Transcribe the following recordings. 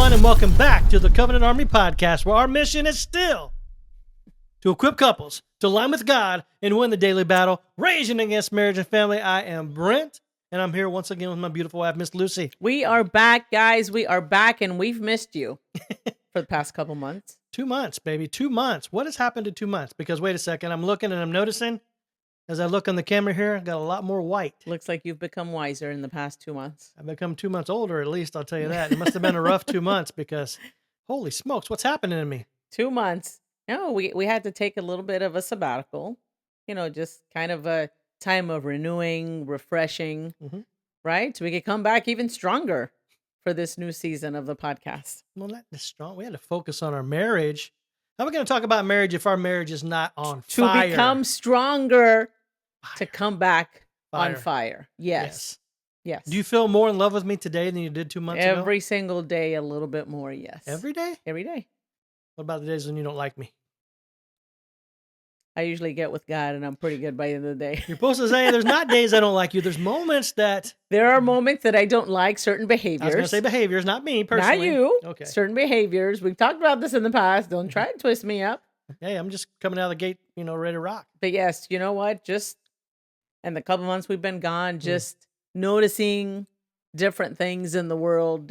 everyone, and welcome back to the Covenant Army Podcast, where our mission is still to equip couples to align with God and win the daily battle, raging against marriage and family. I am Brent, and I'm here once again with my beautiful wife, Miss Lucy. We are back, guys. We are back, and we've missed you for the past couple months. 2 months, baby. 2 months. What has happened in 2 months? Because wait a second, I'm looking and I'm noticing, as I look on the camera here, I got a lot more white. Looks like you've become wiser in the past 2 months. I've become 2 months older, at least, I'll tell you that. It must have been a rough 2 months because, holy smokes, what's happening to me? 2 months. No, we had to take a little bit of a sabbatical, just kind of a time of renewing, refreshing, right? So we could come back even stronger for this new season of the podcast. Well, not this strong. We had to focus on our marriage. How are we going to talk about marriage if our marriage is not on fire? To become stronger, Fire. to come back Fire. on fire. Yes. Do you feel more in love with me today than you did 2 months ago? Every single day, a little bit more, yes. Every day? Every day. What about the days when you don't like me? I usually get with God, and I'm pretty good by the end of the day. You're supposed to say there's not days I don't like you. There's moments that... There are moments that I don't like certain behaviors. I was going to say behaviors, not me personally. Not you. Okay. Certain behaviors. We've talked about this in the past. Don't try to twist me up. Hey, I'm just coming out of the gate, ready to rock. But yes, you know what? Just in the couple months we've been gone, just noticing different things in the world,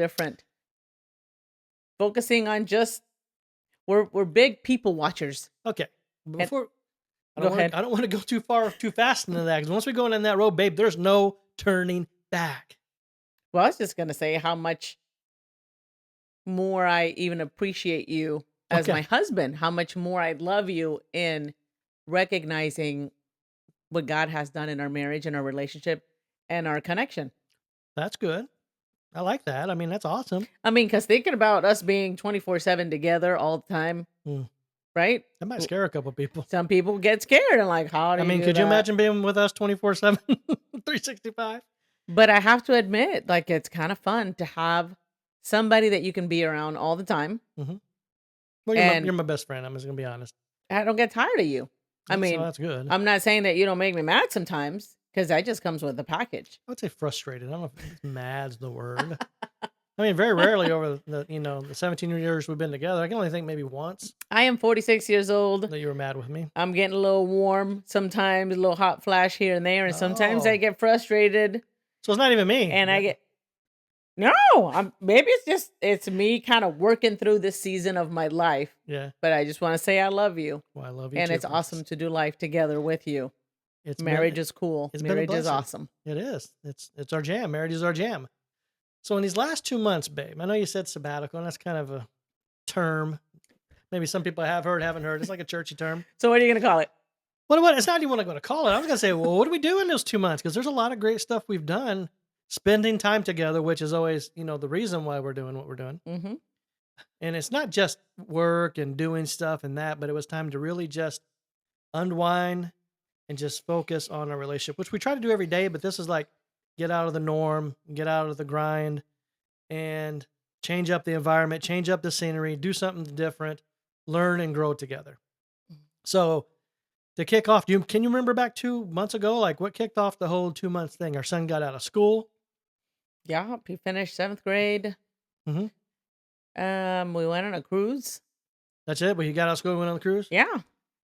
focusing on we're big people watchers. Okay. Before... Go ahead. I don't want to go too fast into that, because once we go in that road, babe, there's no turning back. Well, I was just going to say how much more I even appreciate you as my husband, how much more I love you in recognizing what God has done in our marriage and our relationship and our connection. That's good. I like that. I mean, that's awesome. Because thinking about us being 24/7 together all the time, right? That might scare a couple people. Some people get scared and like, how do you do could that? you imagine being with us 24/7, 365? But I have to admit, it's kind of fun to have somebody that you can be around all the time. Mm-hmm. Well, you're my best friend. I'm just going to be honest. I don't get tired of you. That's good. I'm not saying that you don't make me mad sometimes, because that just comes with the package. I would say frustrated. I don't know if mad's the word. Very rarely over the 17 years we've been together. I can only think maybe once. I am 46 years old. That you were mad with me. I'm getting a little warm sometimes, a little hot flash here and there, and sometimes I get frustrated. So it's not even me. And I get... No, maybe it's me kind of working through this season of my life. Yeah. But I just want to say I love you. Well, I love you and too. It's awesome to do life together with you. Marriage is cool. Marriage is awesome. It is. It's our jam. Marriage is our jam. So in these last 2 months, babe, I know you said sabbatical, and that's kind of a term. Maybe some people have heard, haven't heard. It's like a churchy term. So what are you going to call it? What? It's not even what I'm going to call it. I was going to say, well, what do we do in those 2 months? Because there's a lot of great stuff we've done. Spending time together, which is always, the reason why we're doing what we're doing. Mm-hmm. And it's not just work and doing stuff and that, but it was time to really just unwind and just focus on our relationship, which we try to do every day. But this is like, get out of the norm, get out of the grind, and change up the environment, change up the scenery, do something different, learn and grow together. So to kick off, can you remember back 2 months ago, like what kicked off the whole 2 months thing? Our son got out of school. Yeah, he finished 7th grade. Mm-hmm. We went on a cruise. That's it? But you got out of school and went on the cruise? Yeah.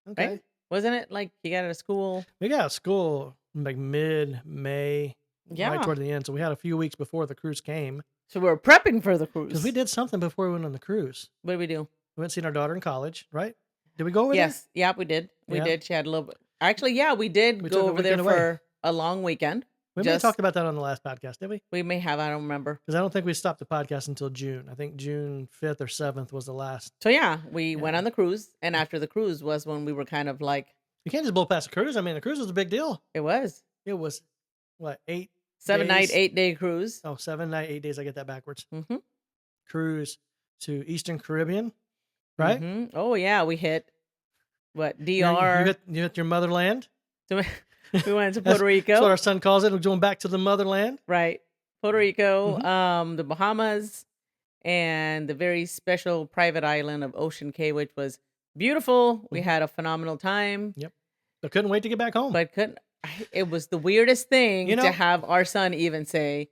Okay. Right? Wasn't it like you got out of school? We got out of school like mid-May, right toward the end. So we had a few weeks before the cruise came. So we were prepping for the cruise. Because we did something before we went on the cruise. What did we do? We went and seen our daughter in college, right? Did we go over Yes. Yeah, we did. We did. She had a little bit. Actually, yeah, we did go over there for a long weekend. We may have talked about that on the last podcast, did we? We may have. I don't remember. Because I don't think we stopped the podcast until June. I think June 5th or 7th was the last. So yeah, we went on the cruise. And after the cruise was when we were kind of like... You can't just blow past the cruise. The cruise was a big deal. It was. It was, what, 8 7-night, 8-day cruise. Oh, 7 night, 8 days. I get that backwards. Mm-hmm. Cruise to Eastern Caribbean, right? Mm-hmm. Oh, yeah. We hit, what, DR? You hit your motherland? We went to Puerto Rico. That's what our son calls it. We're going back to the motherland. Right. Puerto Rico, the Bahamas, and the very special private island of Ocean Cay, which was beautiful. We had a phenomenal time. Yep. But couldn't wait to get back home. It was the weirdest thing to have our son even say,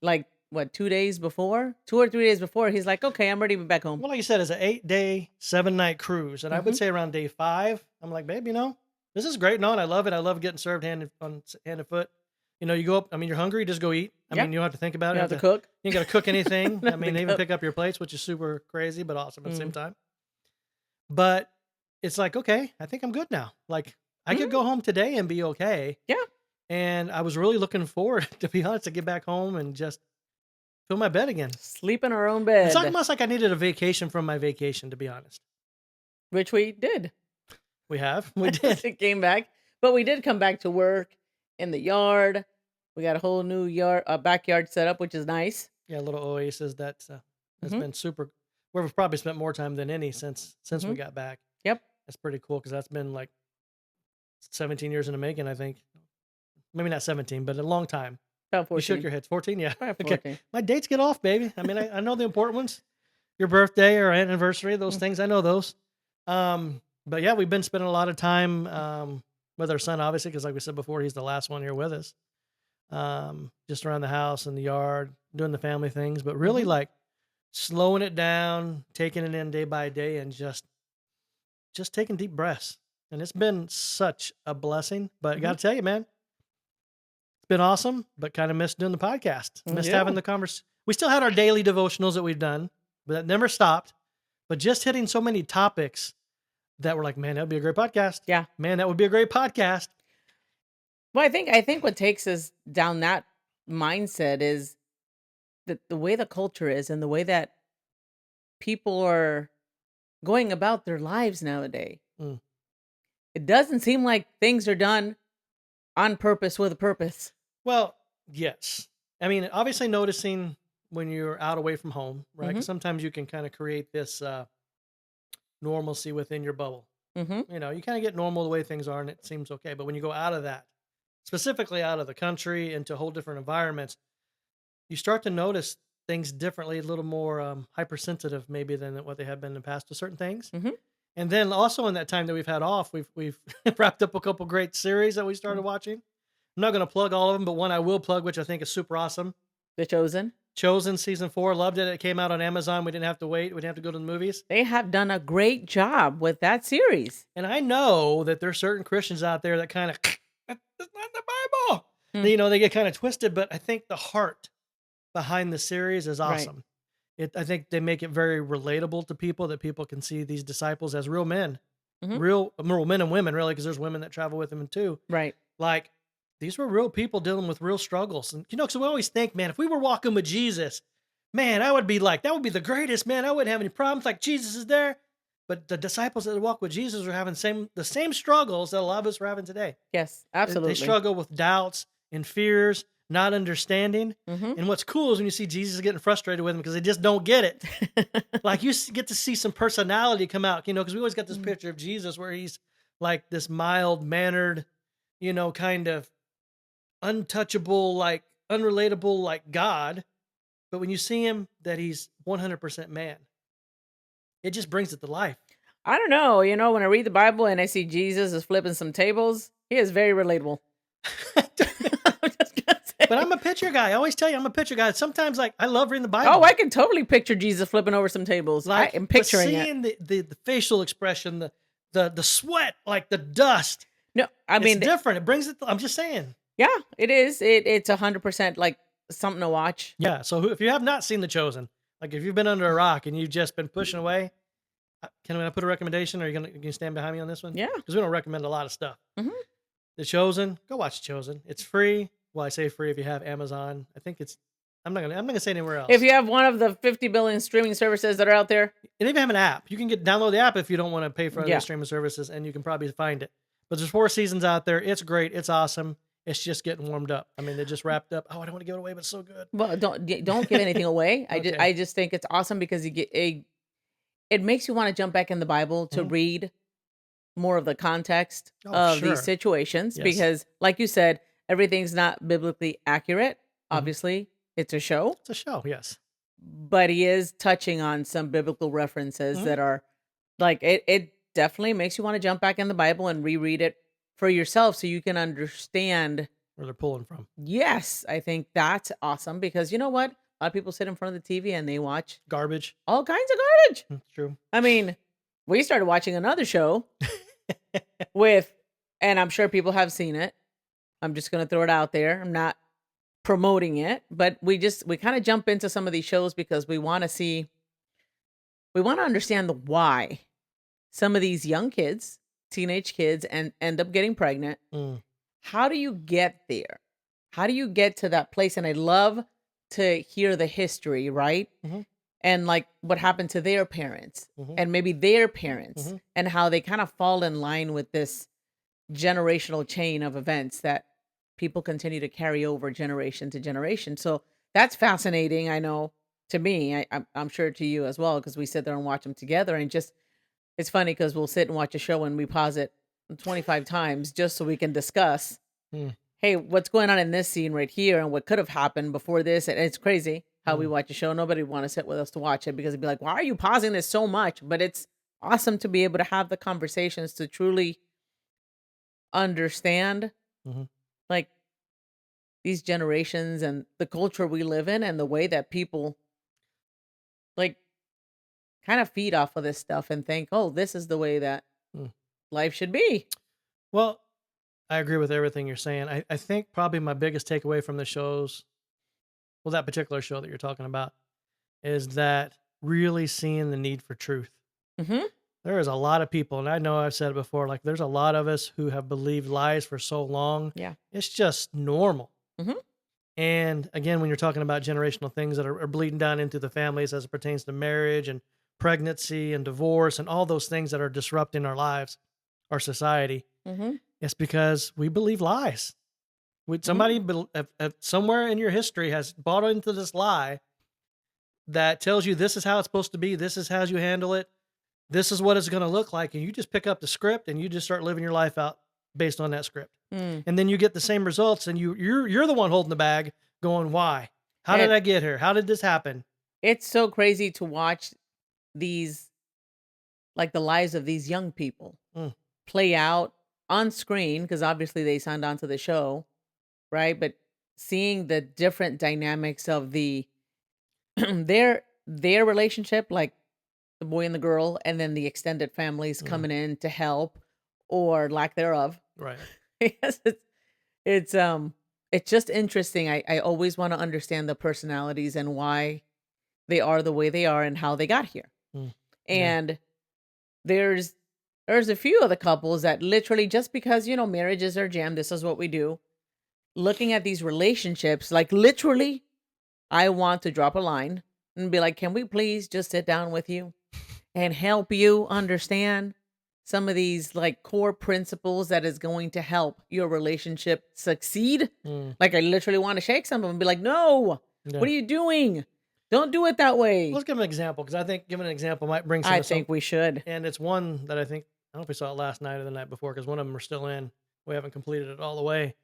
like, what, 2 days before, 2 or 3 days before, he's like, okay, I'm ready to be back home. Well, like you said, it's an 8-day, 7-night cruise, and I would Hmm. say around day 5, I'm like, babe, this is great and all, and I love it. I love getting served hand and foot. You go up. I mean, you're hungry, just go eat. I Yeah. mean, you don't have to think about You it. don't have to cook. You ain't got to cook anything. You don't I have to mean, they even cook. pick up your plates, which is super crazy, but awesome at the same Mm. time. But it's like, okay, I think I'm good now. Like, I could Mhm. go home today and be okay. Yeah. And I was really looking forward, to be honest, to get back home and just fill my bed again. Sleep in our own It's bed, almost like I needed a vacation from my vacation, to be honest. which we did. We did. It came back, but we did come back to work in the yard. We got a whole new backyard set up, which is nice. Yeah, a little oasis that's Hmm. been super. We've probably spent more time than any since Hmm. we got back. Yep. That's pretty cool because that's been like 17 years in the making. I think maybe not 17, but a long time. About You shook 14. your head. 14, yeah. About Okay, 14. my dates get off, baby. I mean, I know the important ones. Your birthday or anniversary, those Mm. things. I know those. But yeah, we've been spending a lot of time with our son, obviously, because like we said before, he's the last one here with us. Just around the house and the yard, doing the family things, but really Mhm. like slowing it down, taking it in day by day, and just taking deep breaths. And it's been such a blessing. But I Mhm. got to tell you, man, it's been awesome. But kind of missed doing the podcast. Missed Yeah. having the convers. We still had our daily devotionals that we've done, but that never stopped. But just hitting so many topics that were like, man, that would be a great podcast. Yeah. Man, that would be a great podcast. Well, I think what takes us down that mindset is the way the culture is and the way that people are going about their lives nowadays. Mm. It doesn't seem like things are done on purpose with a purpose. Well, yes. I mean, obviously noticing when you're out away from home, right? Mhm. Because sometimes you can kind of create this normalcy within your bubble. Mhm. You kind of get normal the way things are and it seems okay. But when you go out of that, specifically out of the country into whole different environments, you start to notice things differently, a little more hypersensitive maybe than what they have been in the past to certain things. Mhm. And then also in that time that we've had off, we've wrapped up a couple great series that we started Mm. watching. I'm not going to plug all of them, but one I will plug, which I think is super awesome. The Chosen. Chosen season 4, loved it. It came out on Amazon. We didn't have to wait. We didn't have to go to the movies. They have done a great job with that series. And I know that there's certain Christians out there that kind of that's not the Bible. Mm. They get kind of twisted, but I think the heart behind the series is Right. awesome. I think they make it very relatable to people that people can see these disciples as real men, Mhm. real men and women, really, because there's women that travel with them too. Right. Like these were real people dealing with real struggles, and because we always think, man, if we were walking with Jesus, man, I would be like that would be the greatest, man. I wouldn't have any problems. Like Jesus is there, but the disciples that walk with Jesus are having the same struggles that a lot of us are having today. Yes, They absolutely. struggle with doubts and fears, not understanding. Mhm. And what's cool is when you see Jesus getting frustrated with them because they just don't get it. Like get to see some personality come out, because we always got this Mm. picture of Jesus where he's like this mild mannered, kind of untouchable, like unrelatable, like God. But when you see him, that he's 100% man, it just brings it to life. I don't know, when I read the Bible and I see Jesus is flipping some tables, he is very relatable. I'm just gonna But I'm say. a picture guy. I always tell you, I'm a picture guy. Sometimes, like, I love reading the Oh, Bible. I can totally picture Jesus flipping over some tables. I Like, am but picturing it. seeing the facial expression, the sweat, like the dust, No, I it's mean, different. It brings it. I'm just saying. yeah, it is. It's 100% like something to watch. Yeah. So if you have not seen The Chosen, like if you've been under a rock and you've just been pushing away, can I put a recommendation? Or are you gonna stand behind me on this one? Yeah. Because we don't recommend a lot of stuff. Mhm. The Chosen, go watch The Chosen. It's free. Well, I say free if you have Amazon. I think it's. I'm not gonna say anywhere else. If you have one of the 50 billion streaming services that are out there, And if you have an app, you can download the app if you don't want to pay for other yeah. streaming services, and you can probably find it. But there's 4 seasons out there. It's great. It's awesome. It's just getting warmed up. I mean, they just wrapped up. Oh, I don't want to give it away, but it's so good. Well, don't give anything away. Okay. I just think it's awesome because it makes you want to jump back in the Bible to Mhm. read more of the context Oh, of these sure. situations Yes. because, like you said, everything's not biblically accurate. Mhm. Obviously, it's a show, It's a show. Yes. but he is touching on some biblical references Mhm. that are like it definitely makes you want to jump back in the Bible and reread it for yourself so you can understand. Where they're pulling from. Yes, I think that's awesome because you know what? A lot of people sit in front of the TV and they watch Garbage. all kinds of garbage. True. I mean, we started watching another show with, and I'm sure people have seen it. I'm just gonna throw it out there. I'm not promoting it, but we kind of jump into some of these shows because we want to understand the why some of these young kids, teenage kids, and end up getting pregnant. Mm. How do you get there? How do you get to that place? And I love to hear the history, right? Mhm. And like what happened to their parents Mhm. and maybe their parents, Mhm. and how they kind of fall in line with this generational chain of events that people continue to carry over generation to generation. So that's fascinating. I know to me, I'm sure to you as well, because we sit there and watch them together. And just, it's funny because we'll sit and watch a show and we pause it 25 times just so we can discuss, Mm. hey, what's going on in this scene right here and what could have happened before this. And it's crazy how we Mm. watch a show. Nobody would want to sit with us to watch it because it'd be like, why are you pausing this so much? But it's awesome to be able to have the conversations to truly understand Mhm. like these generations and the culture we live in and the way that people like kind of feed off of this stuff and think, oh, this is the way that Mm. life should be. Well, I agree with everything you're saying. I think probably my biggest takeaway from the shows, well, that particular show that you're talking about, is that really seeing the need for truth. Hmm. There is a lot of people, and I know I've said it before, like there's a lot of us who have believed lies for so long. Yeah. It's just normal. Hmm. And again, when you're talking about generational things that are bleeding down into the families as it pertains to marriage and pregnancy and divorce and all those things that are disrupting our lives, our society, Hmm. it's because we believe lies. Hmm. Somebody somewhere in your history has bought into this lie that tells you this is how it's supposed to be, this is how you handle it, this is what it's going to look like, and you just pick up the script and you just start living your life out based on that script, Mm. and then you get the same results, and you're the one holding the bag, going, "Why? How did And I get here? How did this happen?" it's so crazy to watch these, like the lives of these young people Mm, play out on screen because obviously they signed on to the show, right? But seeing the different dynamics of the their relationship, like the boy and the girl, and then the extended families mm, coming in to help or lack thereof. right. Yes, it's it's just interesting. I always want to understand the personalities and why they are the way they are and how they got here. Mm, yeah. And there's there's a few of the couples that literally just because, marriage is our jam, this is what we do. Looking at these relationships, like literally, I want to drop a line and be like, "Can we please just sit down with you and help you understand some of these like core principles that is going to help your relationship succeed?" Mm, Like I literally want to shake some of them and be like, "No, yeah. what are you doing? Don't do it that way." Let's give an example, because I think giving an example might bring I some, think we should. and it's one that I think, I don't know if we saw it last night or the night before, because one of them are still in. We haven't completed it all the way.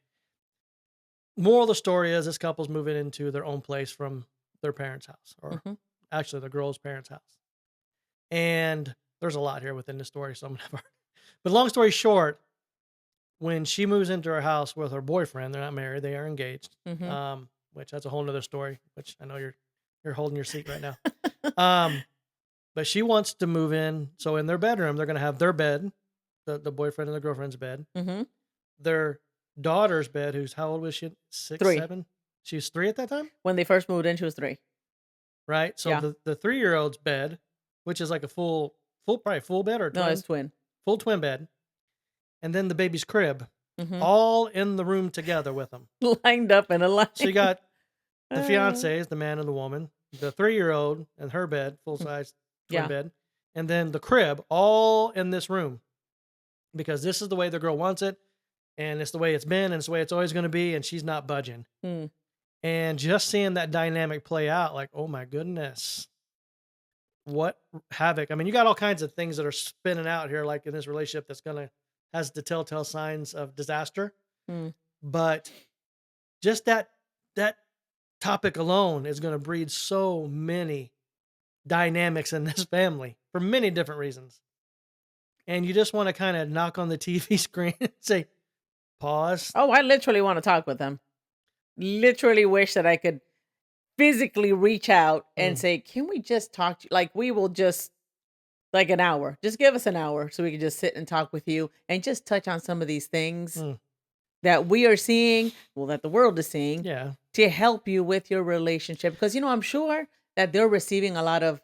Moral of the story is this couple's moving into their own place from their parents' house, or Hmm. actually the girl's parents' house. And there's a lot here within the story, so I'm never. But long story short, when she moves into her house with her boyfriend, they're not married, they are engaged. Hmm. Which that's a whole nother story, which I know you're holding your seat right now. Um, but she wants to move in. So in their bedroom, they're gonna have their bed, the boyfriend and the girlfriend's bed, Hmm. their daughter's bed, who's how old was she? Six, 3. 7? She was 3 at that time? When they first moved in, she was 3. Right? So Yeah. the 3-year-old's bed, which is like a probably full bed or No, it's twin, twin. full twin bed, and then the baby's crib, Hmm. all in the room together with them. Lined up in a line. So you got the Uh, fiance is the man and the woman, the 3-year-old and her bed, full size twin yeah. bed, and then the crib all in this room, because this is the way the girl wants it, and it's the way it's been, and it's the way it's always going to be, and she's not budging. Mm. And just seeing that dynamic play out, like, oh my goodness, what havoc. I mean, you got all kinds of things that are spinning out here, like in this relationship, that's gonna has the telltale signs of disaster. Mm. But just that topic alone is gonna breed so many dynamics in this family for many different reasons. And you just want to kind of knock on the TV screen and say, pause. Oh, I literally want to talk with them. Literally wish that I could physically reach out and Mm, say, "Can we just talk to you?" Like, we will just like an hour. Just give us an hour so we can just sit and talk with you and just touch on some of these things mm, that we are seeing, well, that the world is seeing, yeah. to help you with your relationship. Because, I'm sure that they're receiving a lot of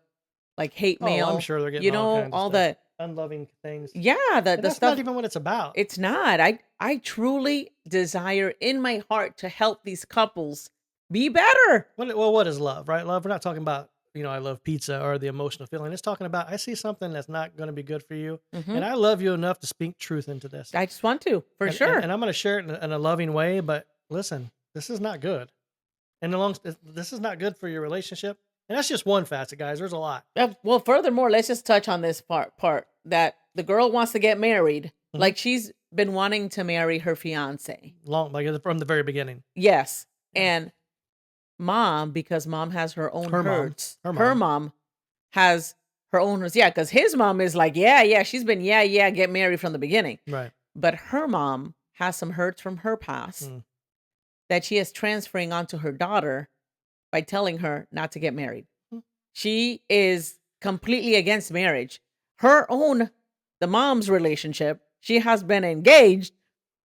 like hate Oh, I'm mail, sure they're getting all kinds of all stuff, the, unloving things, yeah, and the that's not stuff. even what it's about. It's not. I truly desire in my heart to help these couples be better. What is love, right? Love, we're not talking about, I love pizza or the emotional feeling. It's talking about, I see something that's not gonna be good for you, Hmm. and I love you enough to speak truth into this. I just want to, for And sure. and I'm gonna share it in a loving way, but listen, this is not good. And the long this is not good for your relationship, and that's just one facet, guys, there's a lot. Well, furthermore, let's just touch on this part that the girl wants to get married. Mhm. Like, she's been wanting to marry her fiance. Long like, from the very beginning. Yes. Yeah. And mom, because mom has her own Her mom. hurts. Her Her mom. mom has her own hurts. Yeah, because his mom is like, yeah, yeah, she's been, yeah, yeah, get married from the beginning. Right. But her mom has some hurts from her past Mm. that she is transferring onto her daughter by telling her not to get married. Mm. She is completely against marriage. Her own, the mom's relationship, she has been engaged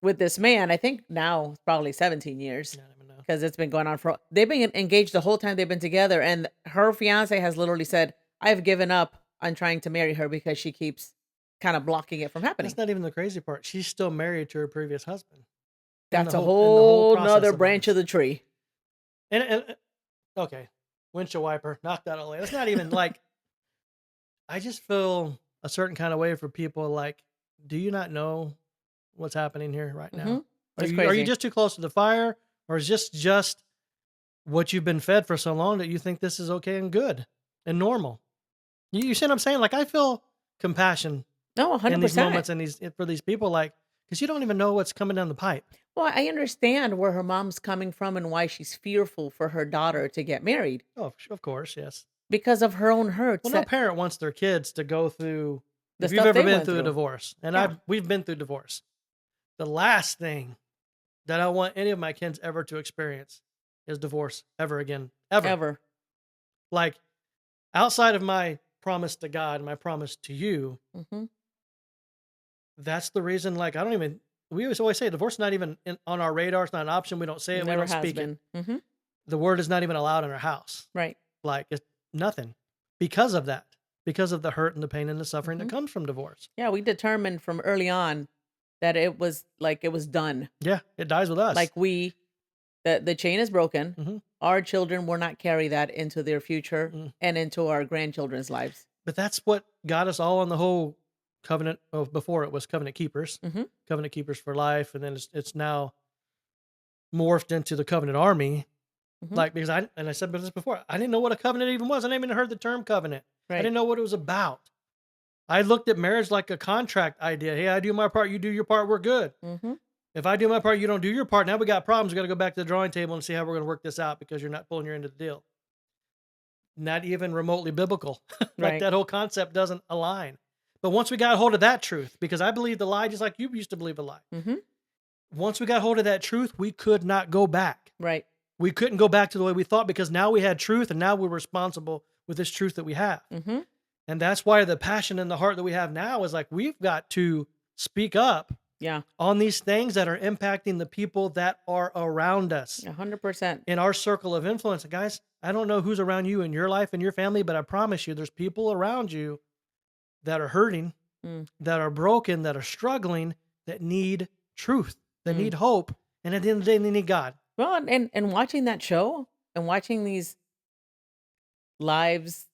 with this man, I think now it's probably 17 years I don't even know. because it's been going on they've been engaged the whole time they've been together. And her fiance has literally said, I've given up on trying to marry her because she keeps kind of blocking it from happening. That's not even the crazy part, she's still married to her previous husband That's a in the whole whole nother process of all branch of this. the tree. And okay, windshield wiper, knock that away. That's not even like I just feel a certain kind of way for people like, do you not know what's happening here right Hmm. now? It's Are you crazy. just too close to the fire, or is this just what you've been fed for so long that you think this is okay and good and normal? You see what I'm saying? Like I feel compassion No, in these 100%. moments and these for these people, like because you don't even know what's coming down the pipe. Well, I understand where her mom's coming from and why she's fearful for her daughter to get married Oh, of course, yes. because of her own Well, hurts, no that parent wants their kids to go through. the If you've stuff ever they been went through a through. divorce, and Yeah, we've been through divorce, the last thing that I want any of my kids ever to experience is divorce ever again, ever. ever. Like outside of my promise to God, my promise to you, Hmm. that's the reason. Like I don't even. We always say divorce is not even on our radar. It's not an option. We don't say it. We Never don't has speak it. been. Hmm. The word is not even allowed in our house. Right. Like it's nothing because of that. Because of the hurt and the pain and the suffering that Hmm. comes from divorce. Yeah, we determined from early on that it was done. Yeah, it dies with us. Like, the chain is broken. Hmm. Our children will not carry that into their future Mm. and into our grandchildren's lives. But that's what got us all on the whole covenant of before it was Hmm. covenant keepers for life, and then it's now morphed into the covenant army. Hmm. Like because I said this before, I didn't know what a covenant even was. I never even heard the term covenant. I Right. didn't know what it was about. I looked at marriage like a contract idea. Hey, I do my part, you do your part, we're good. Hmm. If I do my part, you don't do your part. Now we got problems. We got to go back to the drawing table and see how we're going to work this out because you're not pulling your end of the deal. Not even remotely biblical. Like Right. that whole concept doesn't align. But once we got a hold of that truth, because I believed the lie just like you used to believe a lie. Hmm. Once we got hold of that truth, we could not go back. Right. We couldn't go back to the way we thought because now we had truth and now we're responsible with this truth that we have. Hmm. And that's why the passion and the heart that we have now is like we've got to speak up Yeah. on these things that are impacting the people that are around us 100%. in our circle of influence. And guys, I don't know who's around you in your life and your family, but I promise you there's people around you that are hurting, Mm. that are broken, that are struggling, that need truth, that Mm. need hope. And at the end of the day, they need God. Well, and watching that show and watching these lives,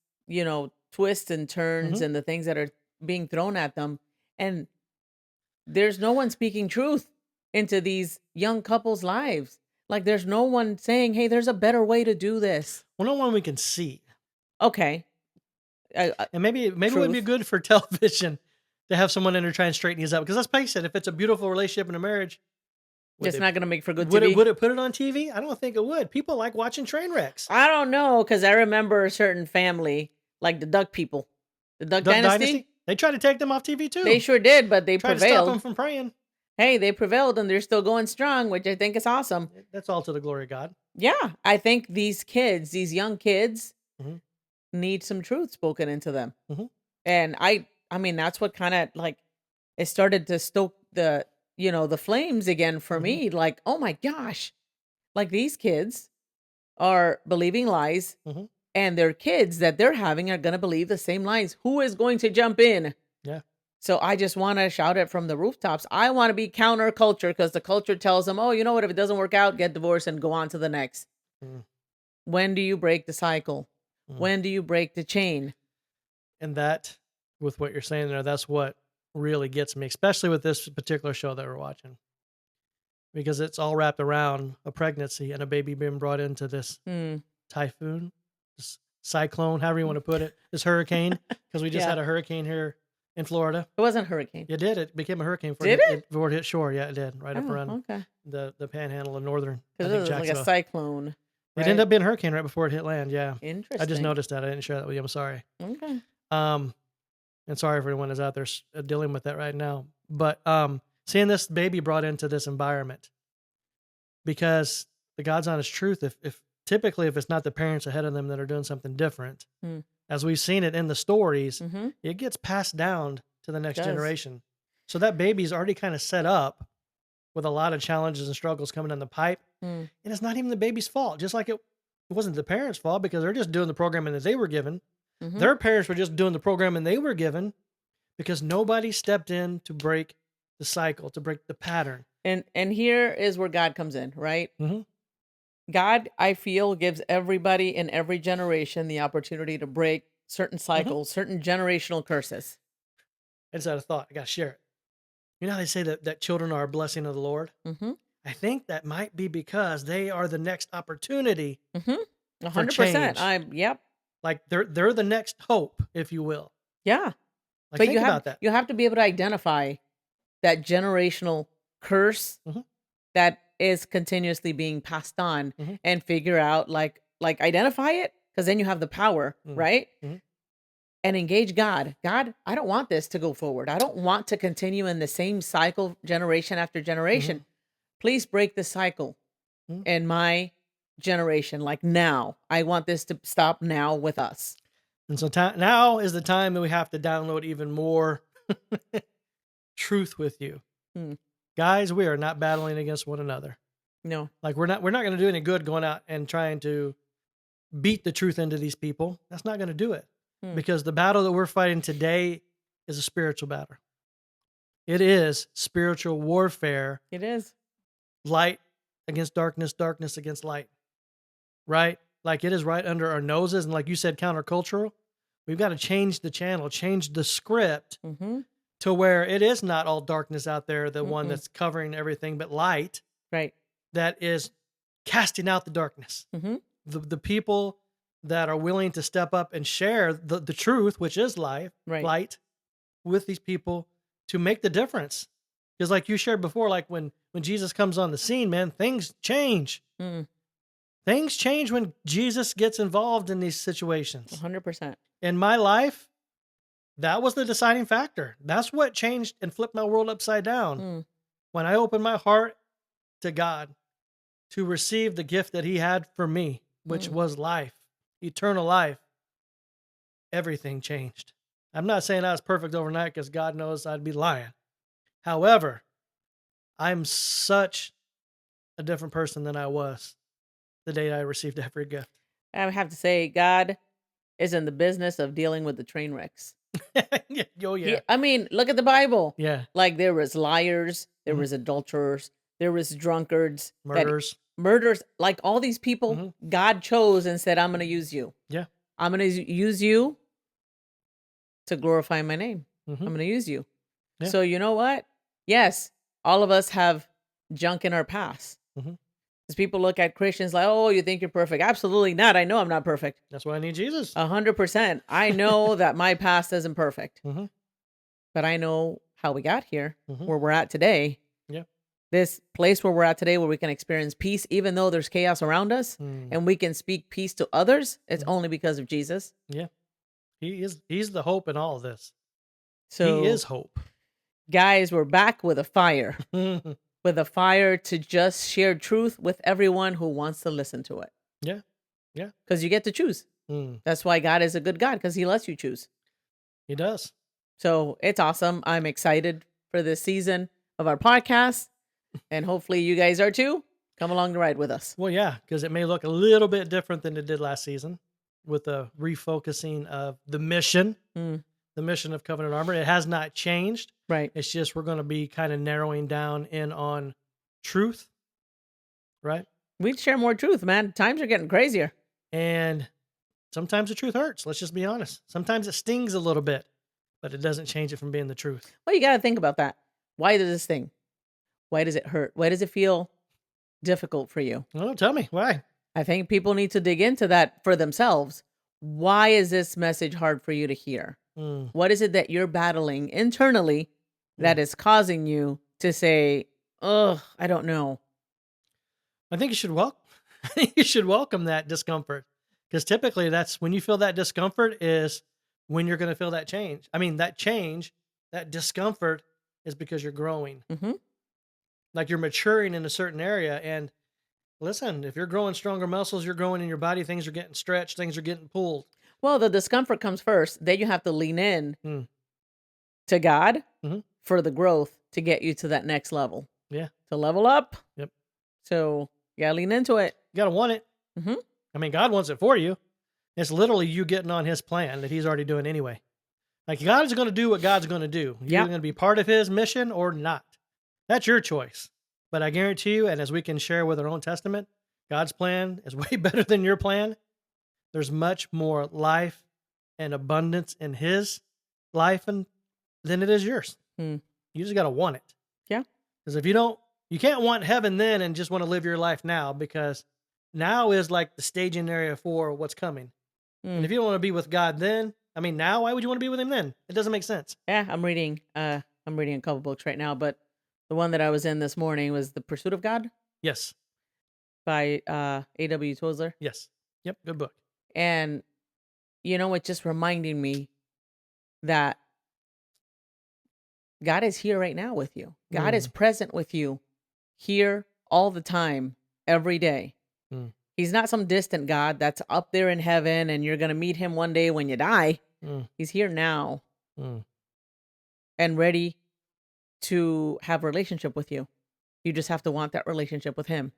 twists and turns Hmm. and the things that are being thrown at them, and there's no one speaking truth into these young couples' lives. Like, there's no one saying, "Hey, there's a better way to do this." Well, no one we can see. Okay, And maybe it would be truth. good for television to have someone in there trying to straighten these out. Because let's face it, if it's a beautiful relationship and a marriage, would It's they not gonna make for good would it TV. would it put it on TV? I don't think it would. People like watching train wrecks. I don't know, because I remember a certain family, like the Duck people, the Duck Duck Dynasty. Dynasty, they tried to take them off TV They too. sure did, but they Tried to stop them prevailed. from praying. Hey, they prevailed, and they're still going strong, which I think is awesome. That's all to the glory of God. Yeah, I think these kids, these young kids, Mhm, need some truth spoken into them. mhm, And I mean, that's what kind of like it started to stoke the, the flames again for mhm, me. Like, oh my gosh, like these kids are believing lies, mhm. and their kids that they're having are going to believe the same lies. Who is going to jump in? Yeah. So I just want to shout it from the rooftops. I want to be counterculture because the culture tells them, oh, you know what? If it doesn't work out, get divorced and go on to the next. Mm, When do you break the cycle? mm. When do you break the chain? And that, with what you're saying there, that's what really gets me, especially with this particular show that we're watching, because it's all wrapped around a pregnancy and a baby being brought into this Hmm. typhoon, this cyclone, however you want to put it, this hurricane, because we just Yeah. had a hurricane here in Florida. It wasn't a hurricane. It did. It became a hurricane Did it? before it hit shore. Yeah, it did. Right up Oh, around okay. the panhandle of northern, I Because think it was like a Jacksonville. cyclone, It ended right? up being a hurricane right before it hit land. Yeah, I just Interesting. noticed that. I didn't share that with you. I'm sorry. Okay. Um, and sorry for anyone that's out there dealing with that right now. But seeing this baby brought into this environment, because the God's honest truth, if typically if it's not the parents ahead of them that are doing something different, Hmm. as we've seen it in the stories, Mm-hmm. it gets passed down to the It next does. generation. So that baby's already kind of set up with a lot of challenges and struggles coming in the pipe. Hmm. And it's not even the baby's fault, just like it wasn't the parents' fault because they're just doing the programming that they were given. Mm-hmm. Their parents were just doing the programming they were given because nobody stepped in to break the cycle, to break the pattern. And here is where God comes in, right? Hmm. God, I feel, gives everybody in every generation the opportunity to break certain Hmm. cycles, certain generational curses. I just had a thought. I got to share it. You know how they say that children are a blessing of the Lord? Mm-hmm. I think that might be because they are the next opportunity Mm-hmm. for 100%. change. I'm Yep. Like they're the next hope, if you will. Yeah. Like But think about that. you have to be able to identify that generational curse Hmm. that is continuously being passed on Hmm. and figure out like identify it because then you have the power, Hmm. right? Hmm. And engage God. God, I don't want this to go forward. I don't want to continue in the same cycle generation after generation. Hmm. Please break the cycle Hmm. in my generation like now. I want this to stop now with us. And so now is the time that we have to download even more truth with you. Hmm. Guys, we are not battling against one another. No. Like we're not going to do any good going out and trying to beat the truth into these people. That's not going to do it. Hmm. Because the battle that we're fighting today is a spiritual battle. It is spiritual warfare, It is. light against darkness, darkness against light. Right? Like it is right under our noses and like you said countercultural. We've got to change the channel, change the script Mm-hmm. to where it is not all darkness out there, the one Mm-mm. that's covering everything, but light Right. that is casting out the darkness. Mm-hmm. The people that are willing to step up and share the truth, which is Right. light, with these people to make the difference. Because like you shared before, like when Jesus comes on the scene, man, things change. Mm. Things change when Jesus gets involved in these situations. 100%. In my life, that was the deciding factor. That's what changed and flipped my world upside down. Mm. When I opened my heart to God to receive the gift that He had for me, which Mm. was life, eternal life, everything changed. I'm not saying I was perfect overnight because God knows I'd be lying. However, I'm such a different person than I was the day I received every gift. I would have to say God is in the business of dealing with the train wrecks. Yeah, oh, yeah. I mean, look at the Bible. Yeah. Like there was liars, there Mhm. was adulterers, there was drunkards, that Murders. murders, like all these people Mhm. God chose and said, I'm going to use you. Yeah. I'm going to use you to glorify my name. Mhm. I'm going to use you. Yeah. So you know what? Yes, all of us have junk in our past. Mhm. Because people look at Christians like, oh, you think you're perfect. Absolutely not. I know I'm not perfect. That's why I need Jesus. 100%. I know that my past isn't perfect, Mhm. but I know how we got here, Mhm. where we're at today. Yeah. This place where we're at today, where we can experience peace, even though there's chaos around us, Mm. and we can speak peace to others, it's Mhm. only because of Jesus. Yeah. He's the hope in all of this. He So, is hope. guys, we're back with a fire. with a fire to just share truth with everyone who wants to listen to it. Yeah. Yeah. Because you get to choose. Mm, That's why God is a good God, because he lets you choose. he does. So it's awesome. I'm excited for this season of our podcast. And hopefully you guys are too. Come along the ride with us. Well, yeah, because it may look a little bit different than it did last season with the refocusing of Mm, the mission of Covenant Armor. It has not changed. right. It's just we're going to be kind of narrowing down in on truth, right? We'd share more truth, man. Times are getting crazier. And sometimes the truth hurts. Let's just be honest. Sometimes it stings a little bit, but it doesn't change it from being the truth. Well, you got to think about that. Why does this thing? Why does it hurt? Why does it feel difficult for you? Well, tell me why. I think people need to dig into that for themselves. Why is this message hard for you to hear? Mm, What is it that you're battling internally that mm. is causing you to say, "Ugh, I don't know." I think you should welcome. I think you should welcome that discomfort because typically that's when you feel that discomfort is when you're going to feel that change. I mean, that change, that discomfort is because you're growing, Hmm. like you're maturing in a certain area. And listen, if you're growing stronger muscles, you're growing in your body. Things are getting stretched. Things are getting pulled. Well, the discomfort comes first. Then you have to lean in Mm, to God hmm. for the growth to get you to that next level, Yeah. to level up. Yep. So you gotta lean into it. You got to want it. Hmm. I mean, God wants it for you. It's literally you getting on His plan that He's already doing anyway. Like God's going to do what God's going to do. You're Yep. going to be part of His mission or not. That's your choice. But I guarantee you, and as we can share with our own testament, God's plan is way better than your plan. There's much more life and abundance in His life than it is yours. Mm. You just got to want it. Yeah. Because if you don't, you can't want heaven then and just want to live your life now because now is like the staging area for what's coming. And Mm. if you don't want to be with God then, I mean, now, why would you want to be with Him then? It doesn't make sense. Yeah, I'm reading. I'm reading a couple books right now, but the one that I was in this morning was "The Pursuit of God" Yes. by A.W. Tozer, Yes. Yep. Good book. and it just reminding me that God is here right now with you. God is Mm, present with you here all the time, every day. mm, He's not some distant God that's up there in heaven and you're going to meet him one day when you die. mm, He's here now mm. and ready to have a relationship with you. You just have to want that relationship with him.